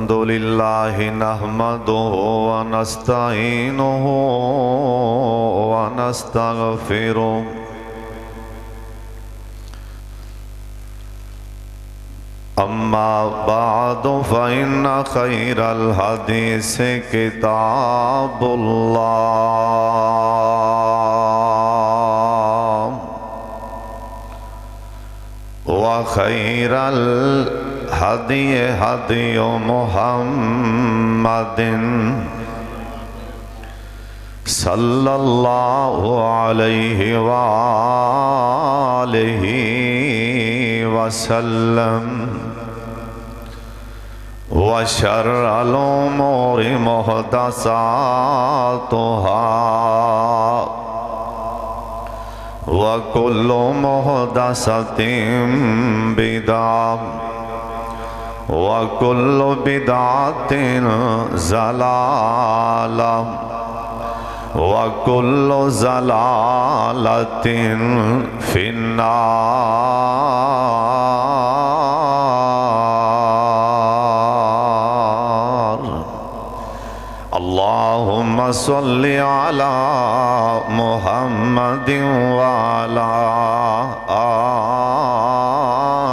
الحمدللہ نحمدہ ونستعینہ ونستغفرہ اما بعد فإن خیر الحدیث کتاب اللہ وخیر الحدی حدی محمد صلی اللہ علیہ وآلہ وسلم وشر الامور محدثاتها وكل محدثة بدعة وكل بدعة ضلالة وكل ضلالة في النار اللهم صل على محمد وعلى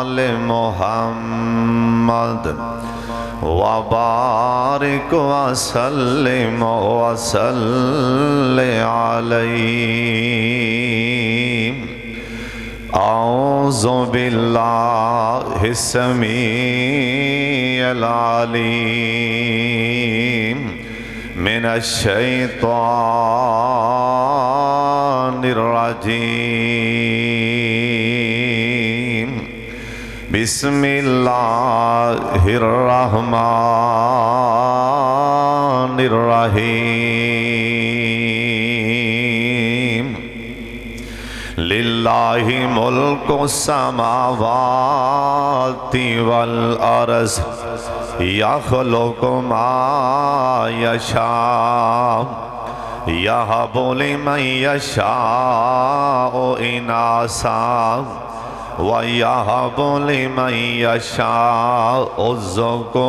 آل محمد وبارك وسلم وصل عليه أعوذ بالله السميع العليم من الشيطان الرجيم بسم اللہ الرحمن الرحیم للہ ملک السماوات والارض یخلق ما یشاء یہب لمن یشاء اناثا وَيَهَبُ لِمَن يَشَاءُ الذُّكُورَ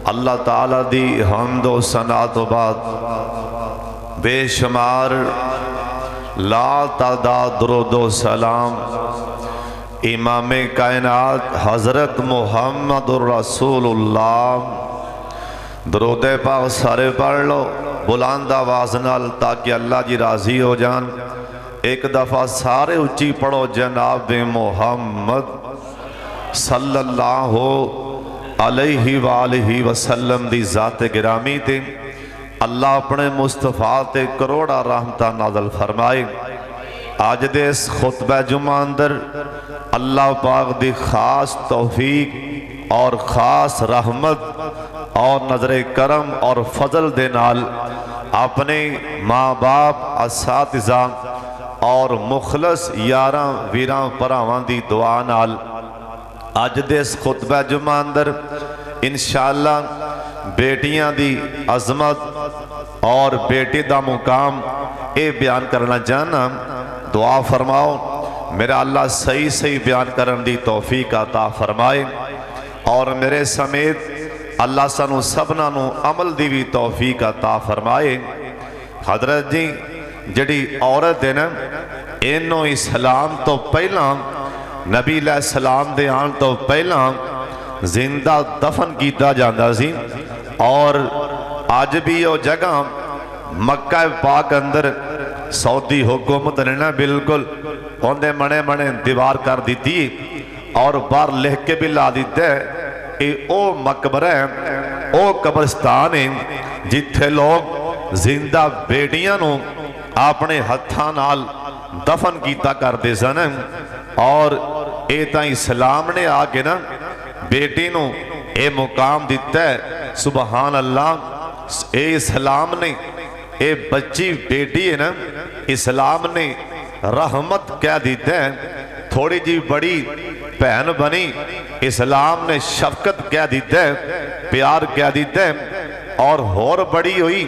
اللہ تعالیٰ دی حمد و ثنا تو بعد بے شمار لا تعداد درود و سلام امام کائنات حضرت محمد الرسول اللہ درود پاک سارے پڑھ لو بلند آواز نال تاکہ اللہ جی راضی ہو جان ایک دفعہ سارے اچھی پڑھو جناب محمد صلی اللہ علیہ وآلہ وسلم دی ذات گرامی تے اللہ اپنے مصطفیٰ تے کروڑا رحمتہ نازل فرمائے آج دے اس خطبہ جمعہ اندر اللہ پاک دی خاص توفیق اور خاص رحمت اور نظر کرم اور فضل دے نال اپنے ماں باپ اساتذہ اور مخلص یاراں ویراں پراواں دی دعا نال اج دے اس خطبہ جمعہ اندر انشاءاللہ بیٹیاں دی عظمت اور بیٹی دا مقام اے بیان کرنا چاہنا دعا فرماؤ میرا اللہ صحیح صحیح بیان کرن دی توفیق عطا فرمائے اور میرے سمیت اللہ سانو سبنا نو عمل دی بھی توفیق عطا فرمائے حضرت جی جڑی عورت ہے نا انہوں اسلام تو پہلا نبی علیہ السلام دے آن تو پہلا زندہ دفن کیتا جاندہ سی اور آج بھی وہ جگہ مکہ پاک اندر سعودی حکومت نے نا بالکل اندے منے منے دیوار کر دیتی اور بار لکھ کے بھی لا دیتے او مقبرہ ہے او قبرستان ہے جتھے لوگ زندہ بیٹیاں نو اپنے ہتھاں نال دفن کیتا کر دے سن اور اے تا اسلام نے آگے نا بیٹی نو اے مقام دیتا ہے سبحان اللہ اے اسلام نے اے بچی بیٹی ہے نا اسلام نے رحمت کہہ دیتا ہے تھوڑی جی بڑی بہن بنی اسلام نے شفقت کہہ دیتا ہے پیار کہہ دیتا ہے اور ہور بڑی ہوئی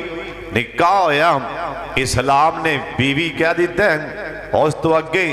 نکاح ہویا اسلام نے بیوی کہہ دیتا ہے اور اس تو اگے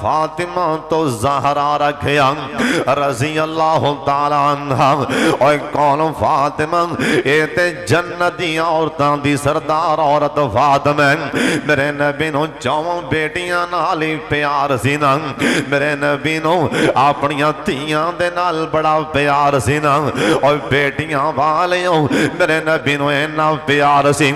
فاطمہ تو زہرا رکھیا رضی اللہ تعالیٰ عنہ. اور کون فاطمہ؟ اے تے جنتی عورتاں دی سردار عورت فاطمہ. میرے نبی نو چون بیٹیاں نال ہی پیار سی نا. میرے نبی نو اپنیاں تھیاں دے نال بڑا پیار سی نا. اور بیٹیاں والیوں میرے نبی نو اینا پیار سی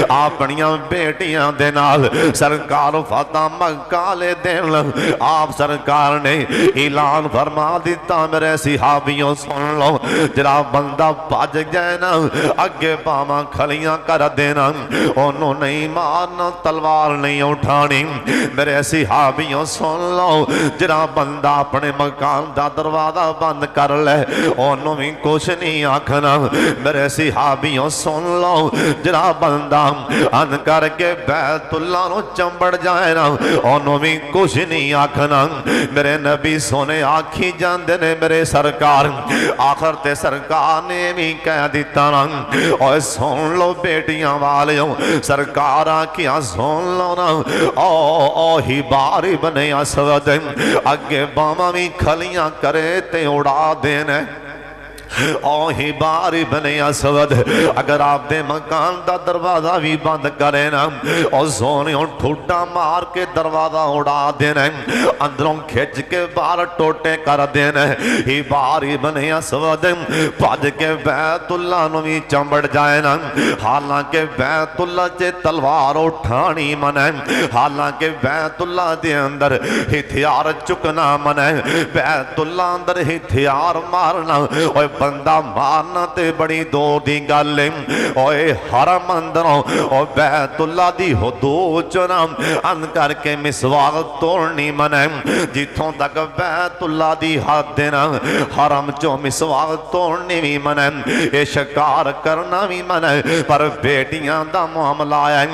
اپنیاں بیٹیاں دے نال. سرکار فتح مکہ لے دین آپ سرکار نے اعلان فرما دیتا میرے صحابیوں سن لو جرا بندہ بھج جائے نا اگے پاواں کھلیاں کر دینا انہوں نہیں مارنا تلوار نہیں اٹھانی. میرے صحابیوں سن لو جرا بندہ اپنے مکان دا دروازہ بند کر لے انہوں بھی کچھ نہیں آکھنا. میرے صحابیوں سن لو جرا بندہ ان کر کے بیت اللہ نو چمبڑ جائے نا انہوں بھی کچھ نہیں آکھنا. میرے نبی سونے آکھی جاندے نے میرے سرکار آخر تے سرکار نے بھی کہہ دیتا نا. اور سن لو بیٹیاں والیوں سرکار آکھیاں سن لو نا او ہی باری بنے اسود اگے باما بھی کھلیاں کرے تے اڑا دینے. او ہی باری بنے اسود اگر آپ دے مکان دا دروازہ بھی بند کرے نا اور سونیوں ٹھوٹا مار کے دروازہ اڑا دینے اندروں کھچ کے بار ٹوٹے کر دینے. ہی باری بنے اسود پاج کے بیت اللہ نو بھی چمبڑ جائے نا. حالانکہ بیت اللہ چے تلوار اٹھانی منہ حالانکہ بیت اللہ دے اندر ہتھیار چکنا منہ بیت اللہ اندر ہتھیار مارنا اور بندہ مارنا تے بڑی دور دی گالیں. اوے حرم اندروں اور بیت اللہ دی حدود چنا ان کر کے مسواق توڑنی منہ جتوں تک بیت اللہ دی حد دینا حرم چو مسواق توڑنی بھی منہ اے شکار کرنا بھی منہ. پر بیٹیاں دا معاملہ ہے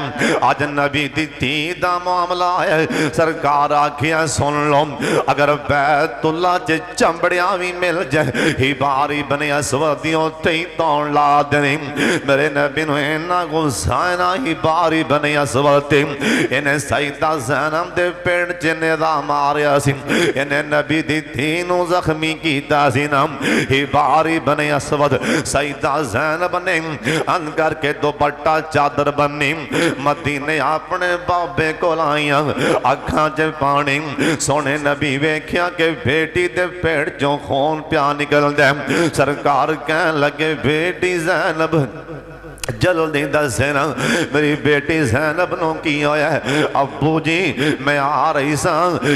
آج نبی دی تی دا معاملہ ہے. سرکار آکھیاں سن لو اگر بیت اللہ چے چمبڑیاں بھی مل جائے ہی باری بنے اسودیوں تی تون لا دنی. میرے نبی نو اینا گسائنا ہی باری بنے اسودی انہیں سیدہ زینب دے پیڑ چے نظام آریا سی انہیں نبی دی تینوں زخمی کیتا سی نام. ہی باری بنے اسود سیدہ زینب نے ان کر کے دوپٹہ چادر بنی مدینے اپنے بابے کو لائیاں اکھاں چے پانی. سونے نبی ویکھیا کہ بیٹی دے پیڑ چوں خون پیا نکل دے. سرکار کہنے لگے بیٹی زینب جلدی دسنا میری بیٹی زینب نو کی ہویا ہے. ابو جی میں آ رہی سا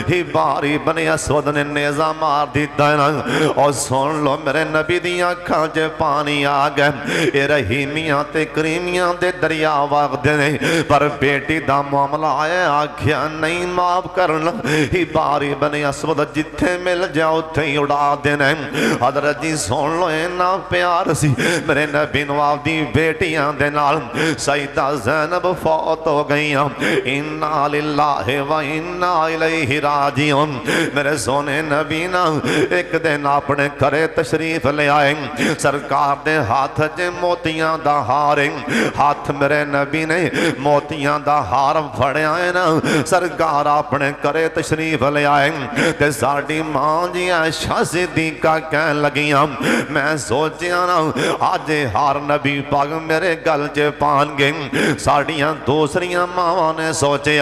ہی باری بنے اسود نے نیزہ مار دیتا ہے نا. اور سن لو میرے نبی دی آنکھاں چے پانی آ گئے اے رحیمیاں تے کریمیاں دے دریا وقت دینے. پر بیٹی دا معاملہ آئے آکھیا نہیں معاف کرنا ہی باری بنے اسود جتھے مل جاؤ تھے اڑا دینے. حضرت جی سن لو اینا پیار سی میرے نبی نواب دی بیٹی دے نال. سیدہ زینب فوت ہو گئیاں انا للہ و انا الیہ راجعون. میرے سونے نبی نا ایک دن اپنے گھرے تشریف لے آئے. سرکار دے ہاتھ چے موتیاں دا ہار ہاتھ میرے نبی نے موتیاں دا ہار پھڑے آئے نا. سرکار اپنے گھرے تشریف لے آئے تے ساڈی ماں جی عائشہ صدیقہ کہن لگیاں میں سوچیا نا آج ہار نبی پاک میرے گل چے پان گئے. ساڑیاں دوسریاں ماں نے سوچے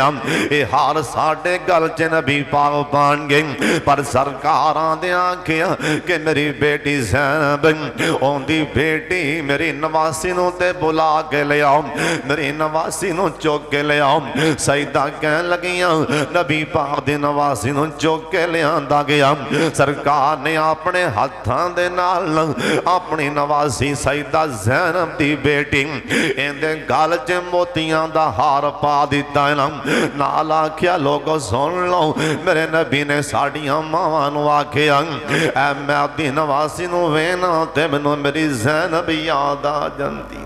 اے ہار ساڑے گل چے نبی پاک پان گئے. پر سرکاراں دے آنکھیا کہ میری بیٹی زینب اون دی بیٹی میری نواسی نو تے بلا کے لے آؤ میری نواسی نو چوک کے لے آؤ. سیدہ کہن لگیاں نبی پاک دی نواسی نو چوک کے لے آندا گیا. سرکار نے اپنے ہاتھاں دے نال اپنی نواسی سیدہ زینب دی بیٹی اندے گال چے موتیاں دا ہار پا دیتا ہے نال آکھیا لوگو سن لو میرے نبی نے ساڑیاں ماں نو آکھیا اے میں دی نواسی نو وینا تے منو میری زینب یاد آ جاندی.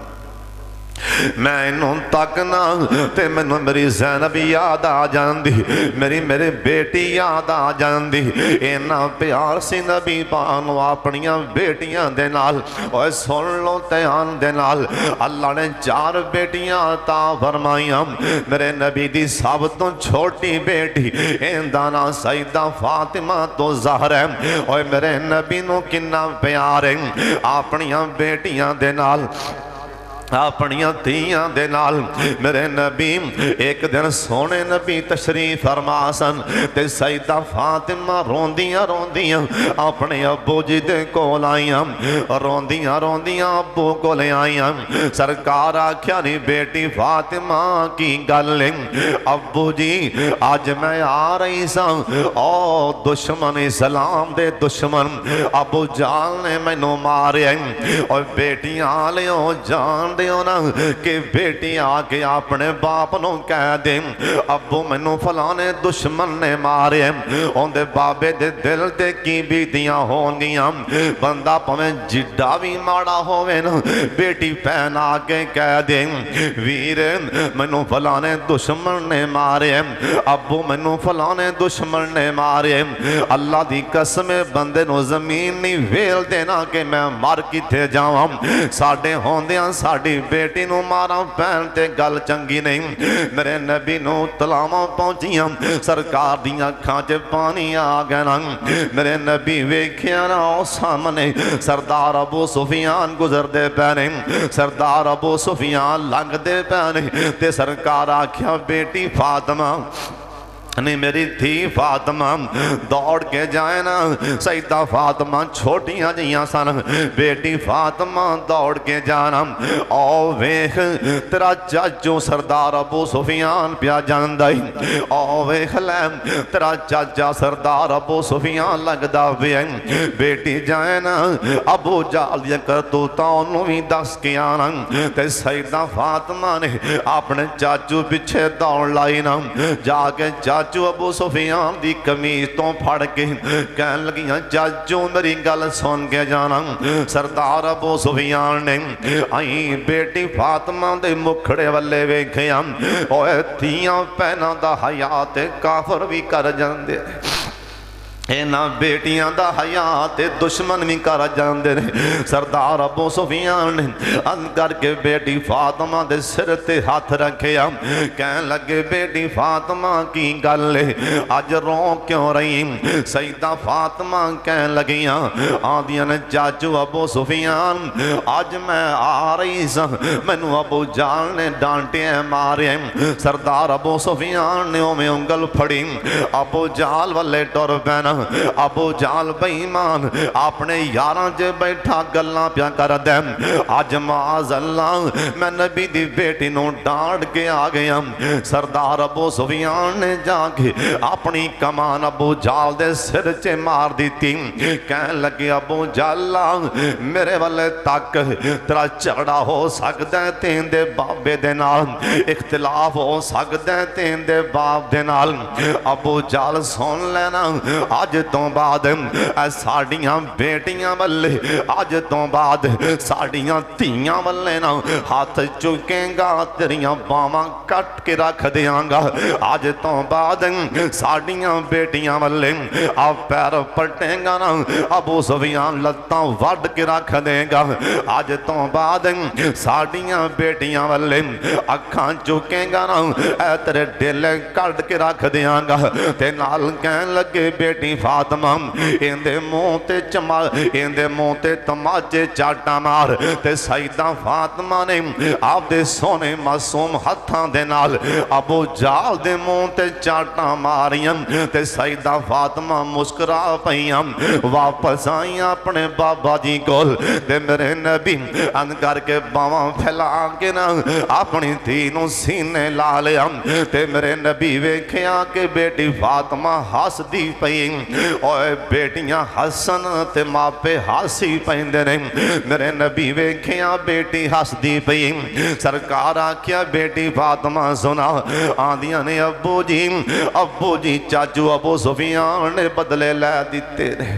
میں انہوں تکنا تے مینوں میری زینب یاد آ جاندی، میرے بیٹی یاد آ جاندی۔ اینا پیار سی نبی پاک نوں اپنیاں بیٹیاں دے نال۔ اوے سن لو دھیان دے نال، اللہ نے 4 بیٹیاں عطا فرمائیاں۔ میرے نبی دی سب تو چھوٹی بیٹی ایندا نام سیدہ فاطمہ تو زہرا ہے۔ اوے میرے نبی نوں کنا پیار ہے اپنیاں بیٹیاں دے نال، اپنیاں تھیاں دے نال۔ میرے نبی ایک دن سونے نبی تشریف فرما سن تے سیدہ فاطمہ روندیاں روندیاں اپنے ابو جی دے کول آئیاں، روندیاں روندیاں ابو کول آئیاں۔ سرکار آکھیا نہیں بیٹی فاطمہ کی گل ہے؟ ابو جی آج میں آ رہی سا، او دشمن اسلام دے دشمن ابو جال نے مینوں ماریا، اور بیٹیاں لیو جان دیو نا کہ بیٹی آکے اپنے باپ نو کہہ دے ابو مینوں فلانے دشمن نے مارے، ان دے بابے دے دل تے کی بیتیاں ہون گیاں۔ بندہ پویں جڈا بھی ماڑا ہوئے نا، بیٹی پہن آکے کہہ دے ویر مینوں فلانے دشمن نے مارے، ابو مینوں فلانے دشمن نے مارے۔ اللہ دی قسم بندے نو زمین نہیں ویل دینا کہ میں مر کتے جاواں، ساڈے ہوندیاں ساڈی بیٹی نو مارا پہن تے گل چنگی نہیں۔ میرے نبی نو تلاواں پہنچیاں، سرکار دیاں اکھاں چ پانی آ گیا نا۔ میرے نبی ویکھیا نا او سامنے سردار ابو سفیان گزر دے پینے، سردار ابو سفیان لنگ دے پینے تے سرکار آکھیا بیٹی فاطمہ نہیں میری تھی فاطمہ دوڑ کے جائے نا۔ سیدہ فاطمہ چھوٹیاں جیاں سن، بیٹی فاطمہ دوڑ کے جانا، او ویخ تیرا چاچو سردار ابو سفیان پیا جاندائی، او ویخ لیم تیرا چاچا سردار ابو سفیان لگدا پیا۔ بیٹی جائے نا ابو جال کرتوتا انہوں بھی دس کے آنا، تے سیدہ فاطمہ نے اپنے چاچو پیچھے دوڑ لائی نا، جا کے چاچو ابو سفیان دی قمیض تو پھڑ کے کہن لگیاں چاچو میری گل سن کے جانا۔ سردار ابو سفیان نے آئی بیٹی فاطمہ دے مکھڑے والے ویکھیاں، اوے تھیاں پہنا دا حیات کافر بھی کر جاندے، اینا بیٹیاں دا حیات دشمن بھی کر جاندے نے۔ سردار ابو سفیان نے ان کر کے بیٹی فاطمہ دے سر تے ہاتھ رکھیا، کہن لگے بیٹی فاطمہ کی گل ہے آج رو کیوں رہی؟ سیدہ فاطمہ کہن لگیاں آدیاں نے چاچو ابو سفیان آج میں آ رہی سا، مینوں ابو جال نے ڈانٹے مارے۔ سردار ابو سفیان نے میں انگل پھڑی، ابو جال والے ٹر پینا۔ ابو جال بے ایمان اپنے یاراں جے بیٹھا گلاں پیا کر دے، آج معاذ اللہ میں نبی دی بیٹی نو ڈانٹ کے آ گیا۔ سردار ابو سفیان نے جا کے اپنی کمان ابو جال دے سر چے مار دیتی، کہن لگے ابو جالا میرے والے تک تیرا جھگڑا ہو سکتا ہے تین دے بابے دے نال، اختلاف ہو سکتا ہے تین دے باپ دے نال، ابو جال سن لینا آج تو بعد ساڑیاں بیٹیاں والے، آج تو بعد ساڑیاں تیاں والے نا ہاتھ چکیں گا تیریاں باواں کٹ کے رکھ دیاں گا، آج تو بعد ساڑیاں بیٹیاں والے آپ پیر پٹیں گا نا ابو سفیان لتاں وڈ کے رکھ دے گا، آج تو بعد ساڑیاں بیٹیاں والے اکھاں چکیں گا نا اے تیرے ڈیلے کٹ کے رکھ دیاں گا۔ تے نال کہن لگے بیٹی فاطمہ اندے منہ تے تماچے چاٹا مار، تے سیدہ فاطمہ نے آپ دے سونے معصوم ہتھاں دے نال ابو جال دے منہ تے چاٹا ماریاں، تے سیدہ فاطمہ مسکرا پئیاں، واپس آئیاں اپنے بابا جی کول، تے میرے نبی ان کر کے باواں پھیلا کے نا اپنی دھی نو سینے لا لیا، تے میرے نبی ویکھیا کہ بیٹی فاطمہ ہس دی پئی، اوے بیٹیاں حسن تے ماپے ہاسی پہندے نے، میرے نبی ویکھیاں بیٹی ہس دی پئی، سرکار آکھیا بیٹی فاطمہ سنا، آدیاں نے ابو جی چاچو ابو سفیان نے بدلے لے دیتے نے،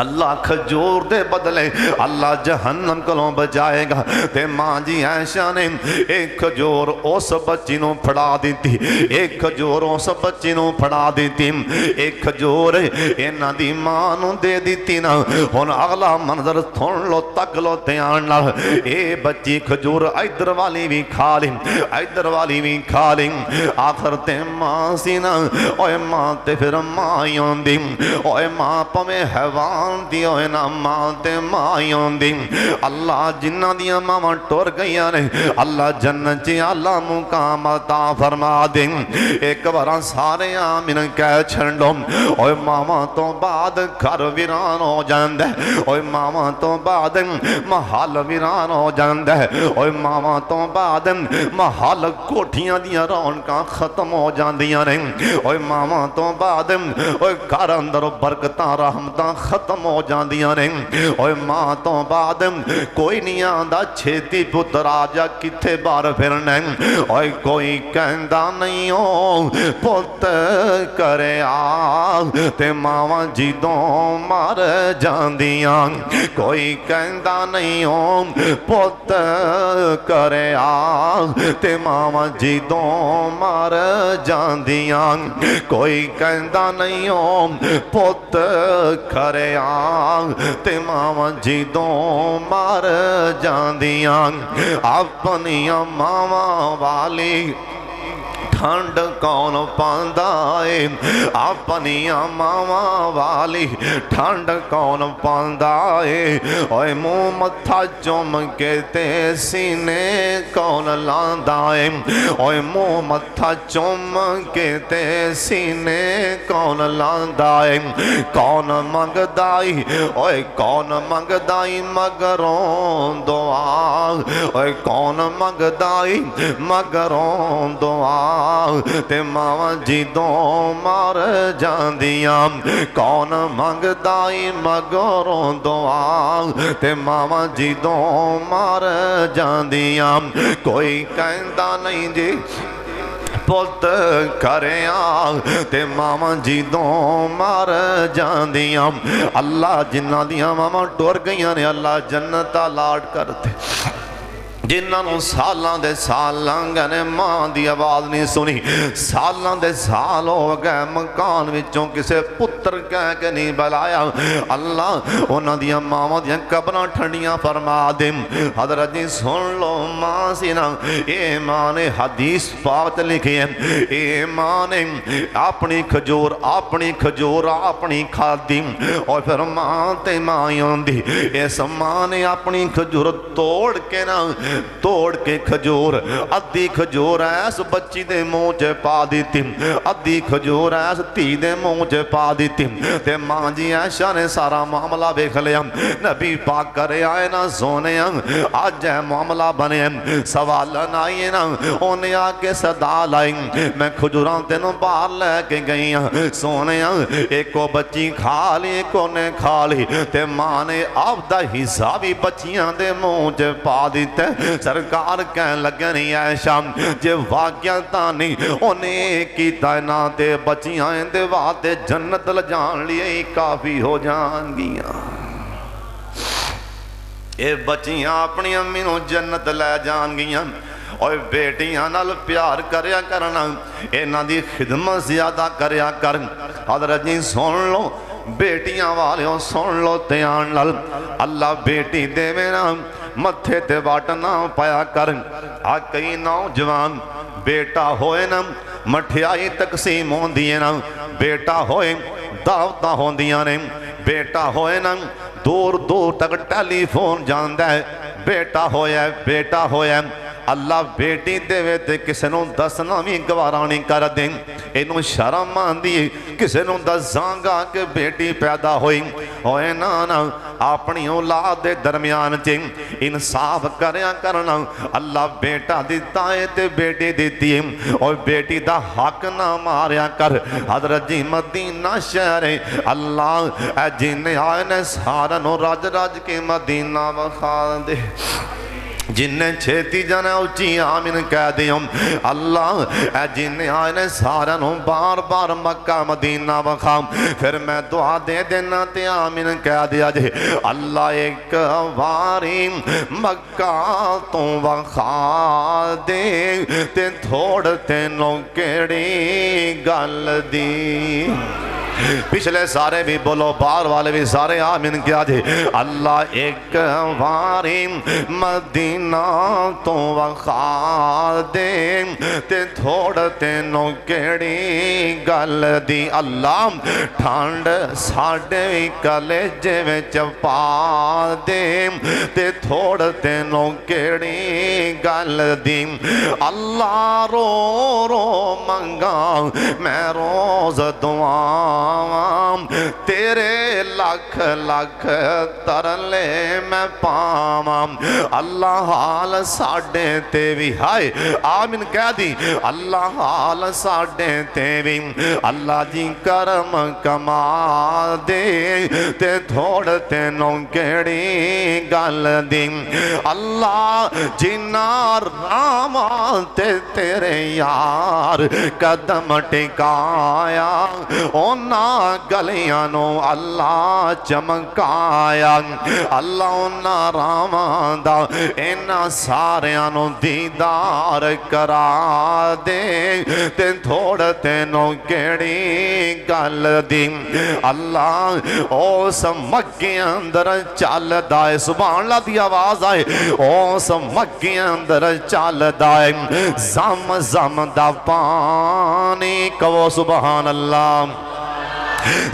اللہ کھجور دے بدلے اللہ جہنم کلوں بچائے گا۔ تے ماں جی عائشہ نے ایک کھجور اس بچی نو پھڑا دیتی، ایک کھجور اس بچی نو پھڑا دیتی، ایک کھجور انہاں دی ماں نو دے دیتی نا۔ ہن اگلا منظر سن لو، تک لو دھیان نال، اے بچی کھجور ادھر والی بھی کھا لی، ادھر والی بھی کھا لی، آخر تے ماں سی نا، اوے ماں تے پھر ماں ہی ہوندی، اوے ماں پویں حیوان دی ہوئے نا ماں تے ماں ہی ہوندی۔ اللہ جنہ دیا ماں ٹور گئیاں نے اللہ جنت چی اللہ مقام عطا فرما دیں۔ ایک بارا سارے آمین کہہ چھنڈو، اوے ماما تو بعد گھر ویران ہو جاندے، اوے ماما تو بعد محل ویران ہو جاندے، اوے ماما تو بعد محل کوٹھیاں دیا رونقاں ختم ہو جاندیاں نے، اوے ماما تو بعد اوے گھر اندر برکتاں رحمتاں ختم ہو جاندیاں نے، اوے ماں تو بعد کوئی نہیں آندہ چھیتی پتر آجا کتھے بار پھرنے، اوے کوئی کہندہ نہیں ہو پت کرے آگ تے ماما جیدوں مار جاندیاں، کوئی کہندہ نہیں ہو پت کرے آگ تے ماما جیدوں مار جاندیاں، کوئی کہندہ نہیں ہو پت کرے آگ تے ماما جیدوں مار جاندیاں۔ اپنیاں ماما والی ٹھنڈ کون پاندا ہے، اپنیاں ماما والی ٹھنڈ کون پاندا ہے، اوے منہ متھا چوم کے تے سینے کون لاندا ہے، اوے منہ متھا چوم کے تے سینے کون لاندا ہے، کون منگدائی اوے کون منگدائی مگروں دعا، اوے کون منگدائی مگروں دعا تے ماما جیدوں مار جاندیاں، کون منگدائی مگروں دعا تے ماما جیدوں مار جاندیاں، کوئی کہندہ نہیں جی پت کرے آگ تے ماما جیدوں مار جاندیاں۔ اللہ جنہ دیاں ماما ٹور گئیاں نے اللہ جنتا لاٹ کرتے، جنہاں نو سالاں دے سال لنگے نے ماں دی آواز نہیں سنی، سالاں دے سال ہو گئے مکان وچوں کسے پتر کہہ کے نہیں بلایا، اللہ انہاں دیاں ماں دیاں قبراں ٹھنڈیاں فرما دے۔ حضرت جی سن لو ماں سی نا، اے ماں نے حدیث پاک لکھی ہے، اے ماں نے اپنی کھجور اپنی کھادی، اور پھر ماں تے ماں ہوندی، اس ماں نے اپنی کھجور توڑ کے کھجور ادھی کھجور ایس بچی دے منہ چ پا دیتی، ادھی کھجور ایس تھی دے منہ چ پا دیتی، تے ماں جی عائشہ نے سارا معاملہ دیکھ لیا، نبی پاک کرے آئے نا سونے آج ہے معاملہ بنے، سوال آئیے نا انہیں آ کے صدا لائی، میں کھجوران تینوں باہر لے کے گئی سونے ایک کو بچی کھا لی ایک کو نے کھا لی، تے ماں نے اب دا حصہ بھی بچیاں دے منہ چ پا دیتے۔ سرکار کہن لگے نہیں عائشہ جے واقعہ تانی انہیں کی تعینات بچیاں دے واتے جنت لجان لیے کافی ہو جان گیاں، اے بچیاں اپنی امی نو جنت لے جان گیاں، اور بیٹیاں نال پیار کریا کرنا، اینا دی خدمت زیادہ کریا کر۔ حضرت جی سن لو بیٹیاں والیوں سن لو تیان لال، اللہ بیٹی دے میرا متھے تے واٹنا پایا کر۔ کئی نوجوان بیٹا ہوئے نا مٹھیائی تقسیم ہوندی ہے نا، بیٹا ہوئے دعوتاں ہوندیاں نے، بیٹا ہوئے نا دور دور تک ٹیلی فون جاندہ ہے، بیٹا ہوئے اللہ بیٹی دے وے تے کسے نوں دسنا بھی گوارا نہیں کر دیں، اینوں شرم آندی کسے نوں دساں کہ بیٹی پیدا ہوئی ہوئے نا اپنی اولاد دے درمیان چیں انصاف کریا کرنا، اللہ بیٹا دیتا ہے تے بیٹی دیتی ہے، اور بیٹی دا حق نہ ماریا کر۔ حضرت جی مدینہ شہر اللہ اے جن آئے نے سارا نو راج کے مدینہ بخا دے، جنہیں چھیتی جانا اچھی آمین کہہ دیوں اللہ اے جنہیں آئے نے سارا نوں بار بار مکہ مدینہ وخام پھر میں دعا دے دینا تے آمین کہہ دیا جے اللہ ایک واری مکہ تو وخا دے تے تھوڑ تینوں کیڑی گل دی پچھلے سارے بھی بولو بار والے بھی سارے آمین کیا جے اللہ ایک واری مدینہ تو وخا دے تے تھوڑ تینوں کیڑی گل دی اللہ ٹھانڈ ساڑے کلیجے میں چپا دے تے تھوڑ تینوں کیڑی گل دی اللہ رو رو منگا میں روز دعا تیرے لکھ لکھ ترلے میں پاوام اللہ حال ساڑے تے بھی ہائے آمین کہہ دی اللہ حال ساڑے تے بھی اللہ جی کرم کما دے تے تھوڑ تینوں کیڑی گل دی اللہ جنا رامان تے تیرے یار قدم ٹکایا اونا گلیاں نو اللہ چمکایا اللہ اونا رامان دا اینا ساریاں نو دیدار کرا دے تے تھوڑ تینوں کیڑی گل دی اللہ اوس مکی اندر چال دائے سبحان اللہ دی آواز آئے اوس مکی اندر چال دائے زم زم دا پانی کہو سبحان اللہ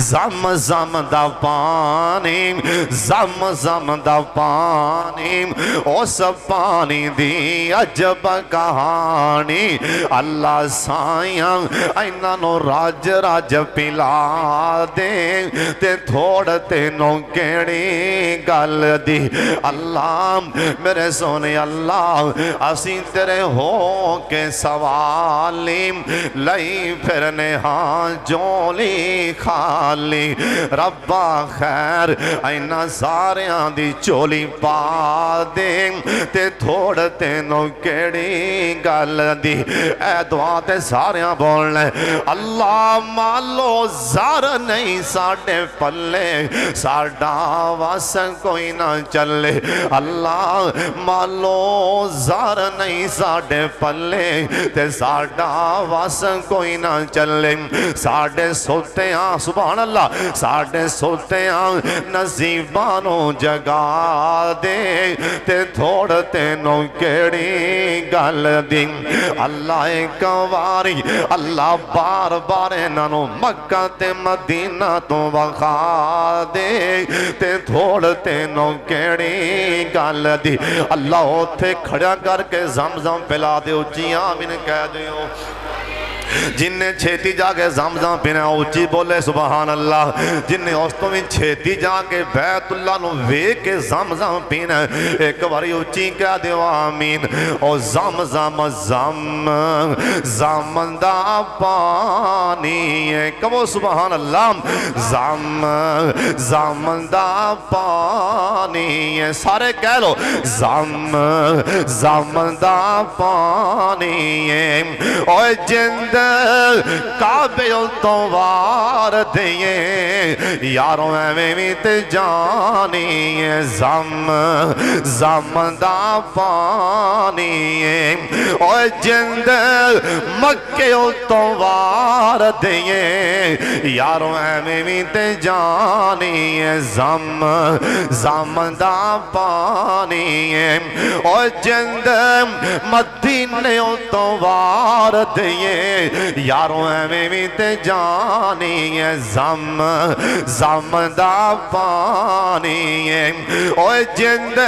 زم زم دا پانی زم زم دا پانی اس پانی دی عجب کہانی اللہ سائیاں اینا نو راج راج پلا دے تے تھوڑ تینوں کیڑی گل دی اللہ میرے سونے اللہ اسی تیرے ہو کے سوالی لئی پھرنے ہاں جولی خالی ربا خیر اینا ساریاں دی چولی پا دے تے تھوڑ تینوں کیڑی گل دی اے دعا تے ساریاں بولنے اللہ مالو زار نہیں ساڑے پلے ساڑا واسن کوئی نہ چلے اللہ مالو زار نہیں ساڑے پلے تے ساڑا واسن کوئی نہ چلے ساڑے سوتے ہاں سبحان اللہ ساڑے سوتے ہیں نصیبانوں جگا دے تے تھوڑ تینوں کیڑی گل دی اللہ ایک واری اللہ بار بار انہوں مکہ تے مدینہ تو وخا دے تے تھوڑ تینوں کیڑی گل دی اللہ اوتھے کھڑا کر کے زمزم پلا دے اچھی آمین کہہ دیو جنہیں چھیتی جا کے زمزم پینا اچھی بولے سبحان اللہ جنہیں اوستوں میں چھیتی جا کے بیت اللہ نو وے کے زمزم پینا ایک باری اچھی کہہ دیو آمین او زمزم زم زمندہ پانی کہو سبحان اللہ زم زمندہ پانی سارے کہہ لو زم زمندہ پانی او جند کعبے تو وار دیئے یاروں میں تے جانی زم زمدہ پانی او جند مکے تو وار دیئے یاروں میں تے جانی زم زمدہ پانی او جند مدینے تو وار دیئے یاروں میں بھی تے جانی زم زم دا پانی او جند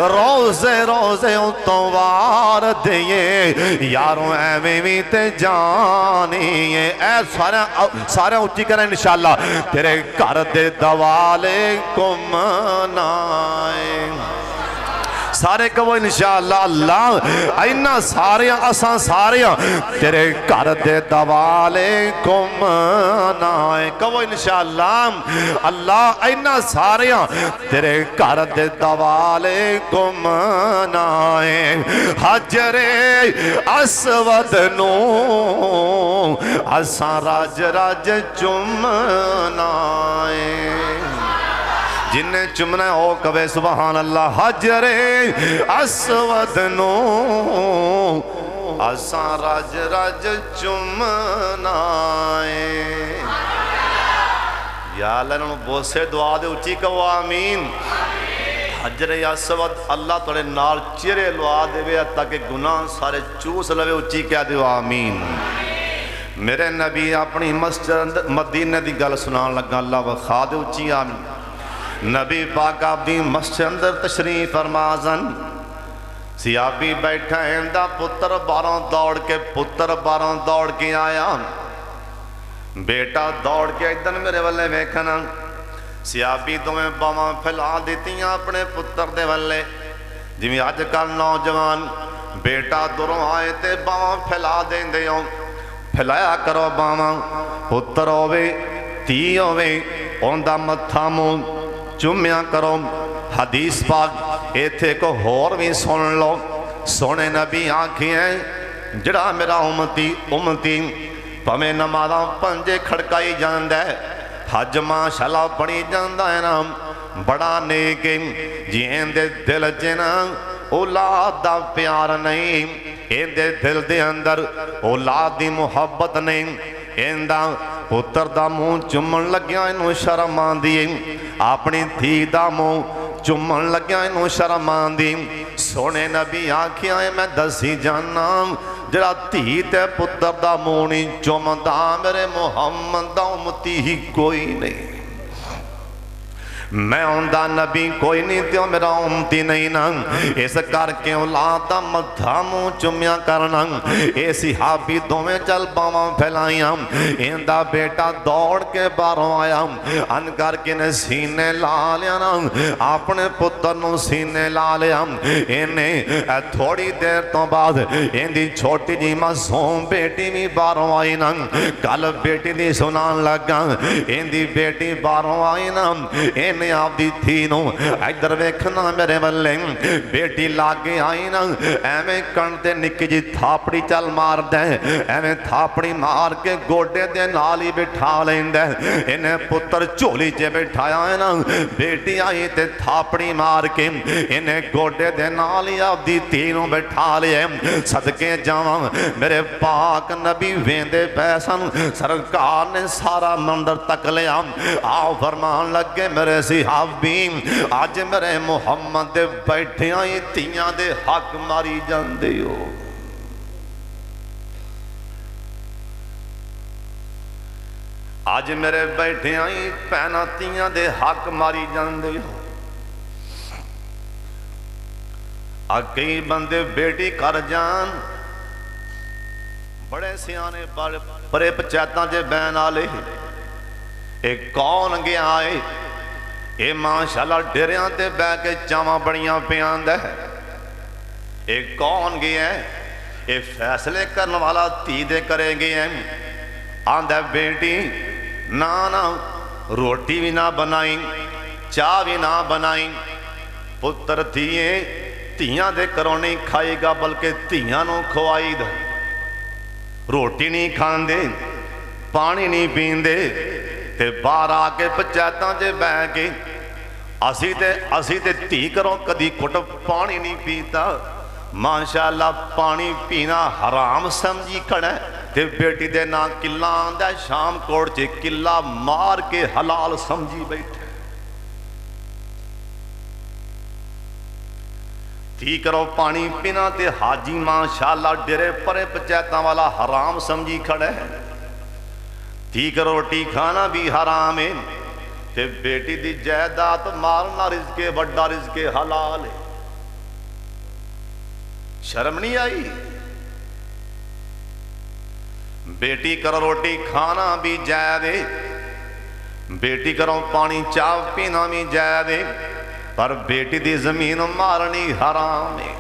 روزے روزے اتوار دیئے یاروں میں بھی تے جانی اے سارے اچھی کریں انشاءاللہ تیرے گھر دے دوالے کم نائے سارے کہو انشاءاللہ اللہ اینا سارے اساں سارے تیرے گھر دے دوالے گمنائے کہو انشاءاللہ اللہ اینا سارے تیرے گھر دے دوالے گمنائے حجر اسود نو اساں راج راج چمنائے جنہیں چمنا ہو کبھے سبحان اللہ حجر اسود نو اساں راج راج چمنائے یا اللہ انہوں بہت سے دعا دے اچھی کہو آمین حجر اسود اللہ توڑے نال چیرے لوا دے وے تاکہ گناہ سارے چوس لوے اچھی کیا دے آمین میرے نبی اپنی مسجد مدینہ دی گل سنان لگا اللہ وخا دے اچھی آمین نبی پاک اپنی مسجد اندر تشریف فرمازن سیابی بیٹھا ہندہ پتر باروں دوڑ کے آیا بیٹا دوڑ کے ادھر میرے والے ویکھنا سیابی تمہیں باواں پھیلا دیتیاں اپنے پتر دے والے جویں آج کل نوجوان بیٹا دوروں آئے تے باواں پھیلا دیں دے ہوں پھیلایا کرو باواں پتر ہوئے تی ہوئے اوندہ متھا مون چومیا کرو حدیث پاک ایتھے کو ہور بھی سن لو سونے نبی آنکھیں جڑا میرا امتی پمیں نمازاں پنجے کھڑکائی جاندہ ہے حج ماشاءاللہ پڑھی جاندہ ہے نا بڑا نیکیں جین دے دل جنا اولاد دا پیار نہیں این دے دل دے اندر اولاد دی محبت نہیں این دا پتر دا منہ چمن لگیا انہوں شرم آندی اپنی دھی دا منہ چمن لگیا انہوں شرم آندی سونے نبی آنکھیاں میں دسی جانا جڑا دھی تے پتر دا منہ نہیں چمن دا میرے محمد دا امتی ہی کوئی نہیں میں اندہ نبی کوئی نہیں تیوں میرا امتی نہیں نا اس کر کے اولاد دا مدھا موں چمیا کرنا ایسی حابی دومیں چل باواں پھیلائیاں اندہ بیٹا دوڑ کے باروں آیا ان کر کے نے سینے لا لیا نا اپنے پتر نو سینے لا لیا انہیں تھوڑی دیر تو بعد اندھی چھوٹی جی معصوم بیٹی بھی باروں آئی نا کل بیٹی دی سنان لگا اندھی بیٹی باروں آئی نا انہیں آپ دی تھی نو ادھر ویکھنا میرے بلے بیٹی لاگے آئی نا ایویں کنتے نکی جی تھاپڑی چل مار دے ایویں تھاپڑی مار کے گوڑے دے نالی بٹھا لیں دے انہیں پتر چولی چے بٹھایا ہے نا بیٹی آئی تے تھاپڑی مار کے انہیں گوڑے دے نالی آپ دی تھی نو بٹھا لئے صدقے جاواں میرے پاک نبی ویندے پیسن سرکار نے سارا مندر تک لیا آؤ فرمان لگے میرے صحابی آج میرے محمد دے بیٹھے آئی تیاں دے حق ماری جان دے ہو آج میرے بیٹھے آئی پہنا تیاں دے حق ماری جان دے ہو کئی بندے بیٹی کر جان بڑے سیانے پرے پچیتاں جے بین آلے ایک کون گیا آئے اے ماشاءاللہ ڈیریاں تے بے کے چاواں بڑیاں پیاند ہے ایک کون گیا ہے اے فیصلے کرنے والا تیدے کریں گے آندہ بیٹی نانا روٹی بھی نہ بنائیں چاہ بھی نہ بنائیں پتر تھیے تیاں دے کروں نہیں کھائے گا بلکہ تیاں نو کھوائی دے روٹی نہیں کھان دے پانی نہیں پین دے تے بار آکے پچیتاں جے بے کے اسی تے تی کروں کدی کھٹ پانی نہیں پیتا ماشاءاللہ پانی پینا حرام سمجھی کھڑے تے بیٹی دے نا کلا آندہ شام کوڑ چے کلا مار کے حلال سمجھی بیٹھے تی کرو پانی پینا تے حاجی ماشاءاللہ ڈیرے پرے پچیتاں والا حرام سمجھی کھڑے تی کرو روٹی کھانا بھی حرام ہے تے بیٹی دی جائیداد مارنا رزق بڑا رزق حلال ہے شرم نہیں آئی بیٹی کرو روٹی کھانا بھی جائے دے بیٹی کرو پانی چاو پینا بھی جائے دے پر بیٹی دی زمین مارنی حرام ہے۔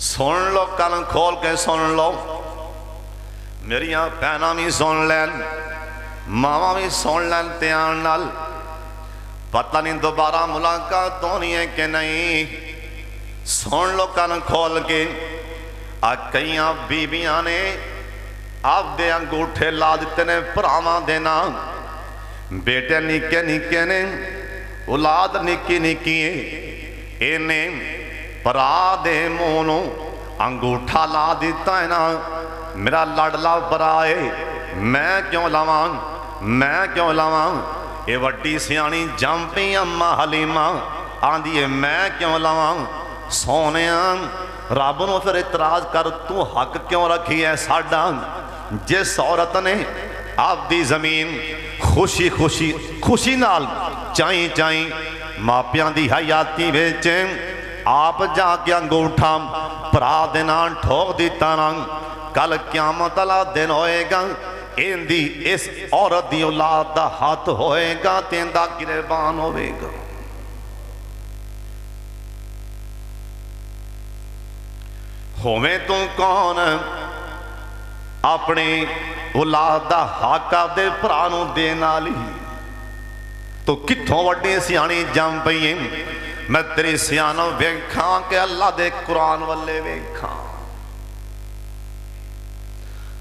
سن لو کن کھول کے سن لو، میریاں بہناں بھی سن لین، ماواں بھی سن لین دھیان نال، پتہ نہیں دوبارہ ملاقات ہونی ہے کہ نہیں۔ سن لو کن کھول کے، کئیاں بیبیاں نے آپ دے انگوٹھے لا دیتے نے پراواں دے نام، بیٹے نکے نکے نے، اولاد نکی نکی اینے پرا دے مونوں انگوٹھا لا دیتا ہے نا، میرا لڑلا برائے میں کیوں لاواں، میں کیوں لاواں۔ اے وڈی سیانی جمپی اماں حلیمہ آندھی ہے میں کیوں لاواں۔ سونیاں رب نو پھر اعتراض کر، تو حق کیوں رکھی ہے ساڈا؟ جس عورت نے آپ دی زمین خوشی خوشی خوشی نال چائیں چائیں ماپیاں دی حیاتی ویچیں، آپ جا کے انگوٹھا پرا دینان ٹھوک دیتا نا، کل قیامت اللہ دن ہوئے گا، ان دی اس عورت دی اولاد دا ہاتھ ہوئے گا، تین دا گریبان ہوئے گا۔ ہوئے تو کون اپنی اولاد دا حق دے پرانوں دینا لی، تو کتھوں وڈی سیانی جم پئیں، میں تیری سیانوں ویکھاں کہ اللہ دے قرآن والے ویکھاں۔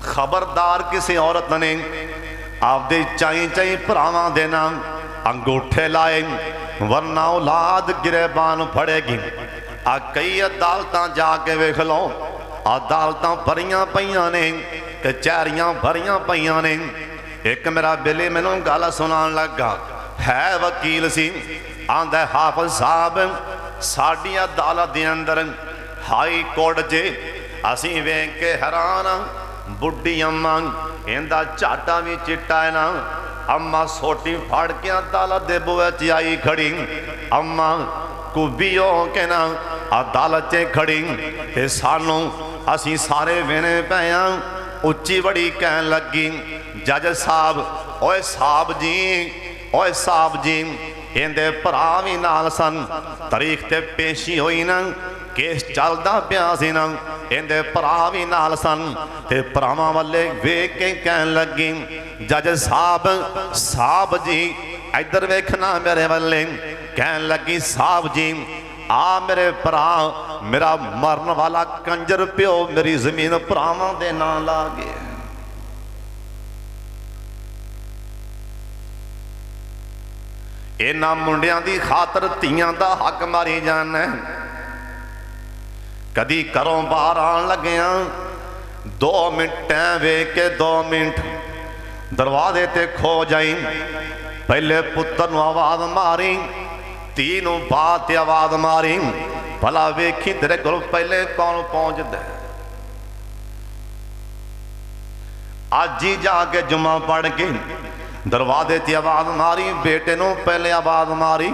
خبردار کسی عورت نے آپ دے چائیں چائیں پراواں دینا انگوٹھے لائے، ورنہ اولاد گریبان پھڑے گی۔ کئی عدالتاں جا کے ویکھ لو، عدالتاں بھریاں پئیاں نے، کچہریاں بھریاں پئیاں نے۔ ایک میرا بلی مینوں گل سنان لگا، ہے وکیل سی، آندا حافظ صاحب ساڈی عدالت دے اندر ہائی کورٹ جے اسی ویکھ کے حیران، بڈھی اماں ایندا چاٹا بھی چٹا ہے نا، اماں سوٹی پھاڑ کے عدالت دے بوئے چ آئی کھڑی، اماں کو بیو کے نا عدالت چے کھڑی، تے سانوں اسی سارے وینے پیاں، اچھی بڑی کہن لگی، جج صاحب اوے صاحب جی، اوے صاحب جی، اندے پراوی نال سن، تاریخ تے پیشی ہوئی نا، کیس چلدا پیا سی نا، اندے پراوی نال سن، تے پراواں والے ویکھ کے کہن لگی، جج صاحب صاحب جی ادھر ویکھنا میرے والے، کہن لگی صاحب جی آ میرے پرا، میرا مرن والا کنجر پیو میری زمین پراواں دے نہ لاگے۔ اینا منڈیاں دی خاطر تیاں دا حق ماری جانا ہے، کدی کروں باہر آن لگیاں 2 منٹ وے کے 2 منٹ دروازے تے کھو جائیں، پہلے پتر نو آواز ماری، تینوں بات آواز ماری، بھلا ویکھی تیرے گھر پہلے کون پہنچ دے۔ آج جی جا کے جمعہ پڑھ کے دروازے تے آواز ماری، بیٹے نو پہلے آواز ماری،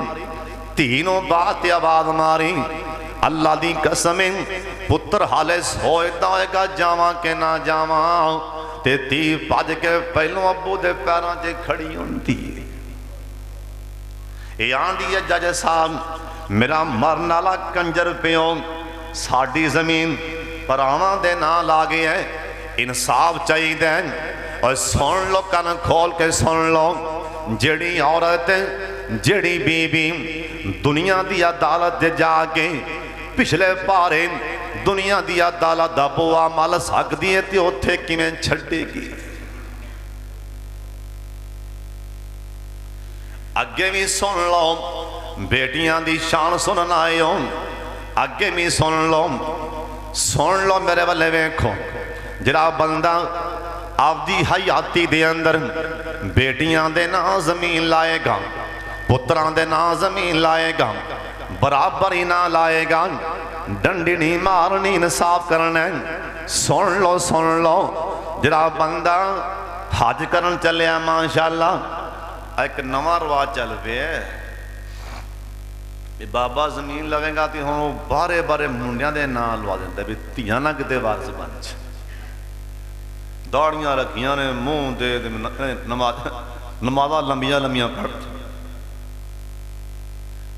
تینوں بات آواز ماری، اللہ دی قسمیں پتر حالے سوچتا ہوئے گا جاواں کہ نہ جاواں، تے تی پاج کے پہلوں ابو دے پیراں چے کھڑی ہوندی۔ اے آندھی ہے جج صاحب میرا مرن والا کنجر پیو ساڈی زمین پراواں دے نہ لاگے ہے، انصاف چاہیے دیں۔ اور سن لو کن کھول کے سن لو، جڑی عورت جڑی بی بی دنیا دی عدالت دے جا کے پچھلے پارے دنیا دی عدالت دا بوا مل سکدی ہے تے اوتھے کیویں چھڈے گی۔ اگے بھی سن لو بیٹیاں دی شان سننا آئے ہو، اگے بھی سن لو میرے والے ویکھو، جڑا بندہ آپ دی حیاتی دے اندر بیٹیاں دے نا زمین لائے گا، پتران دے نا زمین لائے گا، برابر ہی نہ لائے گا، ڈنڈی نہیں مارنی انصاف کرنا ہے۔ سن لو جڑا بندہ حج کرن چلیا ماشاءاللہ، ایک نواں رواج چل پہ ہے، بابا زمین لوے گا تی ہوں بارے بارے منڈیاں دے نا لوا دیندے بھی تیاں نہ کتے وارث بن جائے، داڑیاں رکھیاں نے منہ دے نمازاں لمبیاں لمبیاں پڑھ،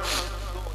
2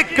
1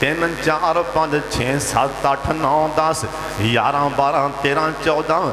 3 4 5 6 7 8 9 10 11 12 13 14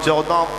14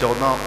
14